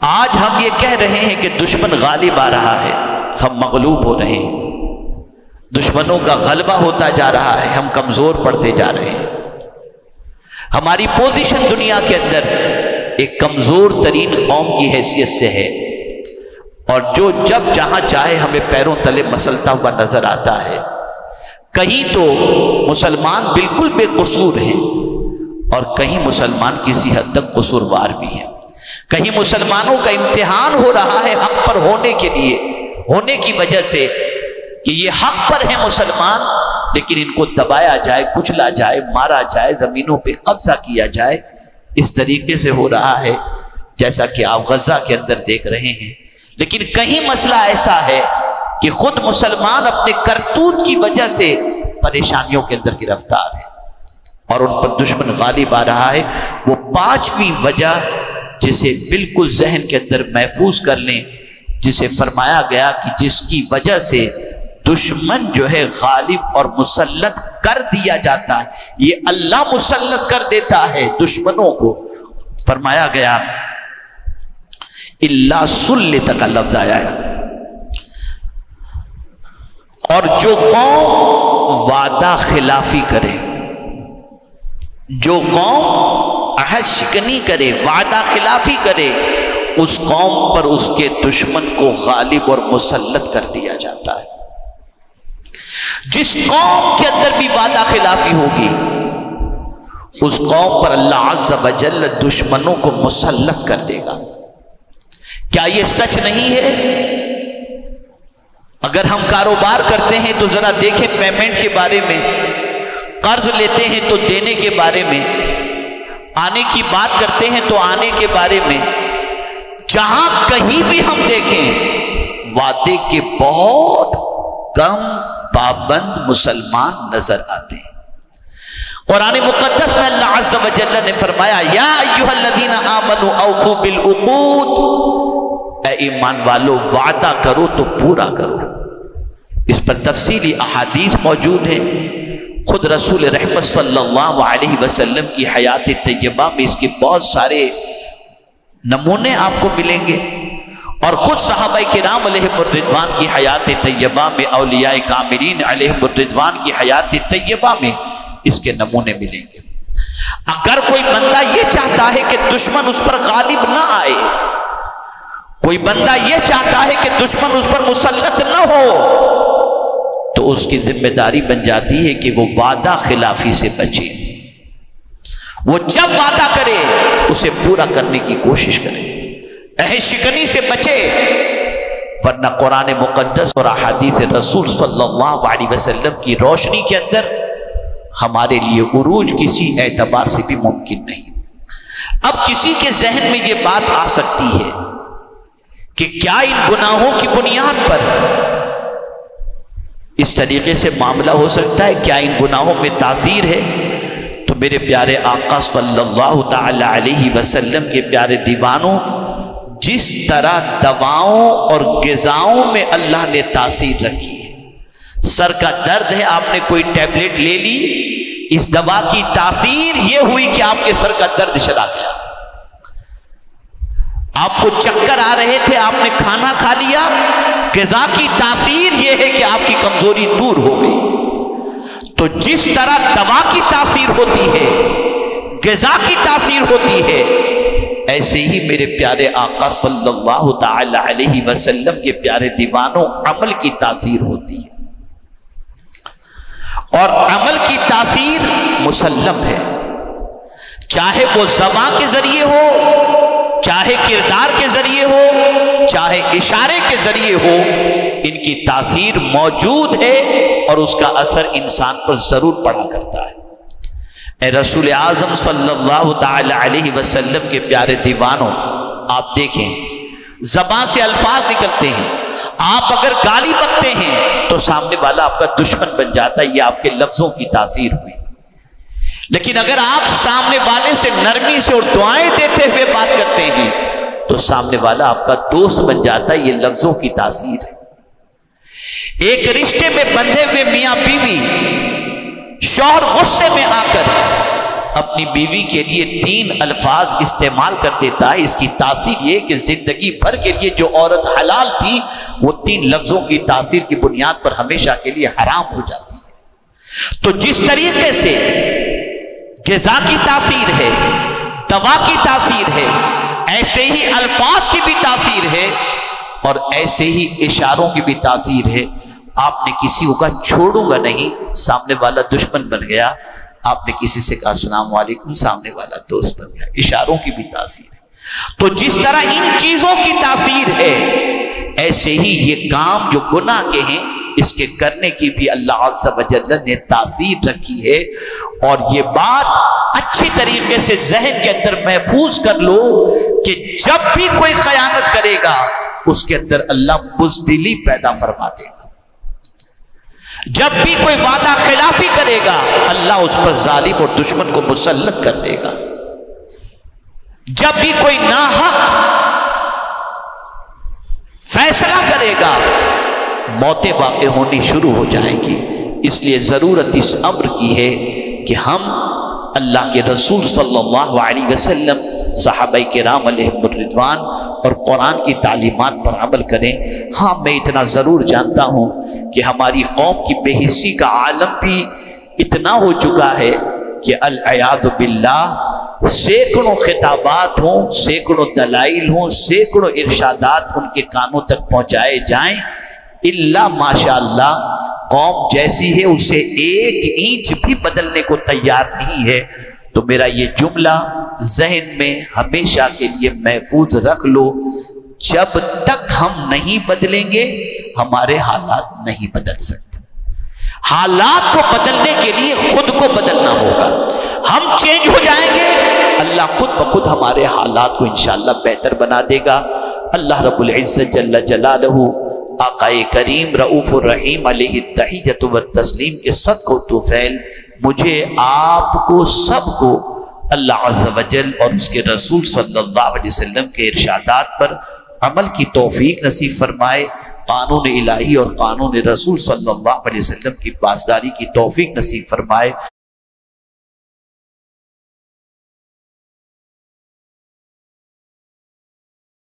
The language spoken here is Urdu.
آج ہم یہ کہہ رہے ہیں کہ دشمن غالب آ رہا ہے، ہم مغلوب ہو رہے ہیں، دشمنوں کا غلبہ ہوتا جا رہا ہے، ہم کمزور پڑتے جا رہے ہیں، ہماری پوزیشن دنیا کے اندر ایک کمزور ترین قوم کی حیثیت سے ہے، اور جو جب جہاں چاہے ہمیں پیروں تلے مسلتا ہوا نظر آتا ہے۔ کہیں تو مسلمان بالکل بے قصور ہیں اور کہیں مسلمان کسی حد تک قصوروار بھی ہیں، کہیں مسلمانوں کا امتحان ہو رہا ہے حق پر ہونے کی وجہ سے کہ یہ حق پر ہیں مسلمان، لیکن ان کو دبایا جائے، کچلا جائے، مارا جائے، زمینوں پہ قبضہ کیا جائے، اس طریقے سے ہو رہا ہے جیسا کہ آپ غزہ کے اندر دیکھ رہے ہیں۔ لیکن کہیں مسئلہ ایسا ہے کہ خود مسلمان اپنے کرتوت کی وجہ سے پریشانیوں کے اندر گرفتار ہے اور ان پر دشمن غالب آ رہا ہے۔ وہ پانچویں وجہ جسے بالکل ذہن کے اندر محفوظ کر لیں، جسے فرمایا گیا کہ جس کی وجہ سے دشمن جو ہے غالب اور مسلط کر دیا جاتا ہے، یہ اللہ مسلط کر دیتا ہے دشمنوں کو۔ فرمایا گیا اللہ سلط کا لفظ آیا ہے، اور جو قوم وعدہ خلافی کرے، جو قوم عہد شکنی کرے، وعدہ خلافی کرے، اس قوم پر اس کے دشمن کو غالب اور مسلط کر دیا جاتا ہے۔ جس قوم کے اندر بھی وعدہ خلافی ہوگی، اس قوم پر اللہ عز و جل دشمنوں کو مسلط کر دے گا۔ کیا یہ سچ نہیں ہے؟ اگر ہم کاروبار کرتے ہیں تو ذرا دیکھیں پیمنٹ کے بارے میں، قرض لیتے ہیں تو دینے کے بارے میں، آنے کی بات کرتے ہیں تو آنے کے بارے میں، جہاں کہیں بھی ہم دیکھیں وعدے کے بہت کم پابند مسلمان نظر آتے ہیں۔ قرآن مقدس میں اللہ عز و جل نے فرمایا یا ایھا الذین آمنوا اوفوا بالعقود، اے ایمان والو وعدہ کرو تو پورا کرو۔ اس پر تفصیلی احادیث موجود ہیں، خود رسول رحمت صلی اللہ علیہ وسلم کی حیات طیبہ میں اس کے بہت سارے نمونے آپ کو ملیں گے، اور خود صحابہ کرام علیہم الرضوان کی حیات طیبہ میں، اولیاء کاملین علیہم الرضوان کی حیات طیبہ میں اس کے نمونے ملیں گے۔ اگر کوئی بندہ یہ چاہتا ہے کہ دشمن اس پر غالب نہ آئے، کوئی بندہ یہ چاہتا ہے کہ دشمن اس پر مسلط نہ ہو، تو اس کی ذمہ داری بن جاتی ہے کہ وہ وعدہ خلافی سے بچے، وہ جب وعدہ کرے اسے پورا کرنے کی کوشش کرے، عہد شکنی سے بچے، ورنہ قرآن مقدس اور احادیث رسول صلی اللہ علیہ وسلم کی روشنی کے اندر ہمارے لیے عروج کسی اعتبار سے بھی ممکن نہیں۔ اب کسی کے ذہن میں یہ بات آ سکتی ہے کہ کیا ان گناہوں کی بنیاد پر اس طریقے سے معاملہ ہو سکتا ہے؟ کیا ان گناہوں میں تعزیر ہے؟ تو میرے پیارے آقا صلی اللہ تعالی علیہ وسلم کے پیارے دیوانوں، جس طرح دواؤں اور غذاؤں میں اللہ نے تاثیر رکھی ہے، سر کا درد ہے، آپ نے کوئی ٹیبلٹ لے لی، اس دوا کی تاثیر یہ ہوئی کہ آپ کے سر کا درد چلا گیا۔ آپ کو چکر آ رہے تھے، آپ نے کھانا کھا لیا، غذا کی تاثیر یہ ہے کہ آپ کی کمزوری دور ہو گئی۔ تو جس طرح دوا کی تاثیر ہوتی ہے، غذا کی تاثیر ہوتی ہے، ایسے ہی میرے پیارے آقا صلی اللہ تعالی علیہ وسلم کے پیارے دیوانوں عمل کی تاثیر ہوتی ہے، اور عمل کی تاثیر مسلم ہے، چاہے وہ زبان کے ذریعے ہو، چاہے کردار کے ذریعے ہو، چاہے اشارے کے ذریعے ہو، ان کی تاثیر موجود ہے اور اس کا اثر انسان پر ضرور پڑا کرتا ہے۔ اے رسول اعظم صلی اللہ تعالی علیہ وسلم کے پیارے دیوانوں، آپ دیکھیں زبان سے الفاظ نکلتے ہیں، آپ اگر گالی بکتے ہیں تو سامنے والا آپ کا دشمن بن جاتا ہے، یہ آپ کے لفظوں کی تاثیر ہوئی۔ لیکن اگر آپ سامنے والے سے نرمی سے اور دعائیں دیتے ہوئے بات کرتے ہیں تو سامنے والا آپ کا دوست بن جاتا ہے، یہ لفظوں کی تاثیر ہے۔ ایک رشتے میں بندھے ہوئے میاں بیوی، شوہر غصے میں آ کر اپنی بیوی کے لیے 3 الفاظ استعمال کر دیتا ہے، اس کی تاثیر یہ کہ زندگی بھر کے لیے جو عورت حلال تھی وہ 3 لفظوں کی تاثیر کی بنیاد پر ہمیشہ کے لیے حرام ہو جاتی ہے۔ تو جس طریقے سے غذا کی تاثیر ہے، دوا کی تاثیر ہے، ایسے ہی الفاظ کی بھی تاثیر ہے اور ایسے ہی اشاروں کی بھی تاثیر ہے۔ آپ نے کسی کو کہا چھوڑوں گا نہیں، سامنے والا دشمن بن گیا۔ آپ نے کسی سے کہا السلام علیکم، سامنے والا دوست بن گیا۔ اشاروں کی بھی تاثیر ہے۔ تو جس طرح ان چیزوں کی تاثیر ہے، ایسے ہی یہ کام جو گناہ کے ہیں اس کے کرنے کی بھی اللہ عز و جل نے تاثیر رکھی ہے۔ اور یہ بات اچھی طریقے سے ذہن کے اندر محفوظ کر لو کہ جب بھی کوئی خیانت کرے گا اس کے اندر اللہ بزدلی پیدا فرما دے گا، جب بھی کوئی وعدہ خلافی کرے گا اللہ اس پر ظالم اور دشمن کو مسلط کر دے گا، جب بھی کوئی ناحق فیصلہ کرے گا موتیں واقع ہونی شروع ہو جائیں گی۔ اس لیے ضرورت اس امر کی ہے کہ ہم اللہ کے رسول صلی اللہ علیہ وسلم، صحابہ کرام علیہم الرضوان اور قرآن کی تعلیمات پر عمل کریں۔ ہاں میں اتنا ضرور جانتا ہوں کہ ہماری قوم کی بے حسی کا عالم بھی اتنا ہو چکا ہے کہ العیاذ باللہ سینکڑوں خطابات ہوں، سینکڑوں دلائل ہوں، سینکڑوں ارشادات ان کے کانوں تک پہنچائے جائیں، اللہ ماشاء اللہ قوم جیسی ہے اسے 1 انچ بھی بدلنے کو تیار نہیں ہے۔ تو میرا یہ جملہ ذہن میں ہمیشہ کے لیے محفوظ رکھ لو، جب تک ہم نہیں بدلیں گے ہمارے حالات نہیں بدل سکتے۔ حالات کو بدلنے کے لیے خود کو بدلنا ہوگا۔ ہم چینج ہو جائیں گے اللہ خود بخود ہمارے حالات کو انشاءاللہ بہتر بنا دے گا۔ اللہ رب العزت جل جلالہ آقا کریم رؤوف الرحیم علیہ التحیۃ والتسلیم کے صدق و طفیل مجھے، آپ کو، سب کو اللہ عز و جل اور اس کے رسول صلی اللہ علیہ وسلم کے ارشادات پر عمل کی توفیق نصیب فرمائے، قانون الہی اور قانون رسول صلی اللہ علیہ وسلم کی پاسداری کی توفیق نصیب فرمائے۔